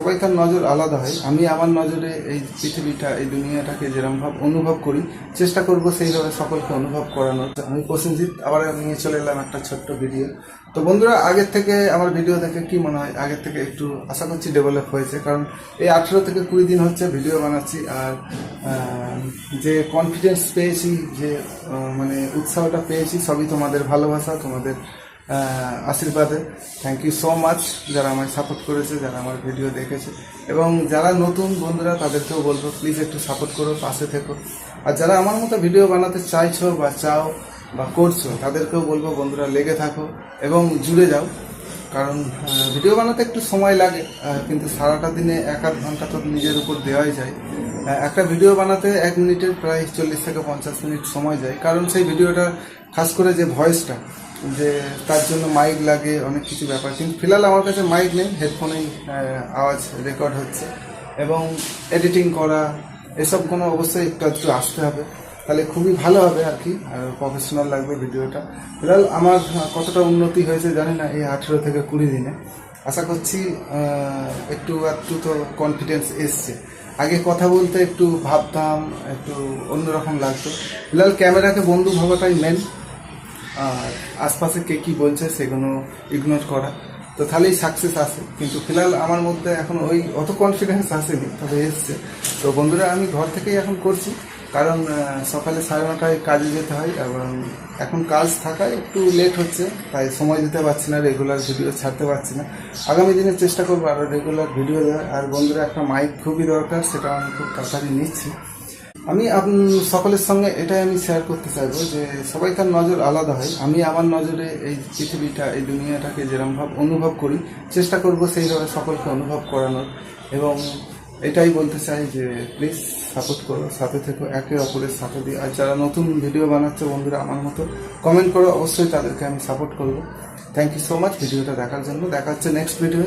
সবাইকার নজর আলাদা হয়। আমি আমার নজরে এই পৃথিবীটা, এই দুনিয়াটাকে যেরকমভাবে অনুভব করি, চেষ্টা করব সেইভাবে সকলকে অনুভব করানোর। আমি প্রসেনজিৎ আবার নিয়ে চলে এলাম একটা ছোট্ট ভিডিও। তো বন্ধুরা, আগের থেকে আমার ভিডিও দেখে কি মনে হয়? আগের থেকে একটু আশা করছি ডেভেলপ হয়েছে, কারণ এই 18 থেকে 20 দিন হচ্ছে ভিডিও বানাচ্ছি। আর যে কনফিডেন্স পেয়েছি, যে মানে উৎসাহটা পেয়েছি, সবই তোমাদের ভালোবাসা, তোমাদের আশীর্বাদে। থ্যাংক ইউ সো মাচ যারা আমায় সাপোর্ট করেছে, যারা আমার ভিডিও দেখেছে। এবং যারা নতুন বন্ধুরা তাদেরকেও বলবো, প্লিজ একটু সাপোর্ট করো, পাশে থেকো। আর যারা আমার মতো ভিডিও বানাতে চাইছো বা চাও বা করছো, তাদেরকেও বলবো বন্ধুরা, লেগে থাকো এবং জুড়ে যাও। কারণ ভিডিও বানাতে একটু সময় লাগে, কিন্তু সারাটা দিনে 1-8 ঘন্টা তো নিজের উপর দেওয়াই যায়। একটা ভিডিও বানাতে 1 মিনিটের প্রায় 40 থেকে 50 মিনিট সময় যায়, কারণ সেই ভিডিওটা খাস করে যে ভয়েসটা, যে তার জন্য মাইক লাগে, অনেক কিছু ব্যাপার। কিন্তু ফিলহাল আমার কাছে মাইক নেই, হেডফোনেই আওয়াজ রেকর্ড হচ্ছে। এবং এডিটিং করা এসব কোনো অবশ্যই একটু আসতে হবে, তাহলে খুবই ভালো হবে আর কি, আর প্রফেশনাল লাগবে ভিডিওটা। ফিলহাল আমার কতটা উন্নতি হয়েছে জানি না এই 18 থেকে 20 দিনে। আশা করছি একটু তো কনফিডেন্স এসছে। আগে কথা বলতে একটু ভাবতাম, একটু অন্যরকম লাগতো। ফিলহাল ক্যামেরাকে বন্ধু ভাবাটাই মেন, আর আশপাশে কে কী বলছে সেগুলো ইগনোর করা, তো তাহলেই সাকসেস আসে। কিন্তু ফিলহাল আমার মধ্যে এখন ওই অত কনফিডেন্স আসেনি, তবে এসছে। তো বন্ধুরা, আমি ঘর থেকেই এখন করছি, কারণ সকালে 9:30টায় কাজে যেতে হয়, এবং এখন কাজ থাকায় একটু লেট হচ্ছে, তাই সময় দিতে পারছি না, রেগুলার ভিডিও ছাড়তে পারছি না। আগামী দিনে চেষ্টা করবো আরও রেগুলার ভিডিও দেওয়ার। আর বন্ধুরা, একটা মাইক খুবই দরকার, সেটা আমি খুব তাড়াতাড়ি নিচ্ছি। আমি সকলের সঙ্গে এটাই আমি শেয়ার করতে চাইবো যে সবাইকার নজর আলাদা হয়। আমি আমার নজরে এই পৃথিবীটা, এই দুনিয়াটাকে যেরকমভাবে অনুভব করি, চেষ্টা করব সেইভাবে সকলকে অনুভব করানোর। এবং এটাই বলতে চাই যে প্লিজ সাপোর্ট করো, সাথে থেকো, একে অপরের সাথে দিয়ে। আর যারা নতুন ভিডিও বানাচ্ছে বন্ধুরা আমার মতো, কমেন্ট করো, অবশ্যই তাদেরকে আমি সাপোর্ট করবো। থ্যাংক ইউ সো মাচ ভিডিওটা দেখার জন্য। দেখা হচ্ছে নেক্সট ভিডিও।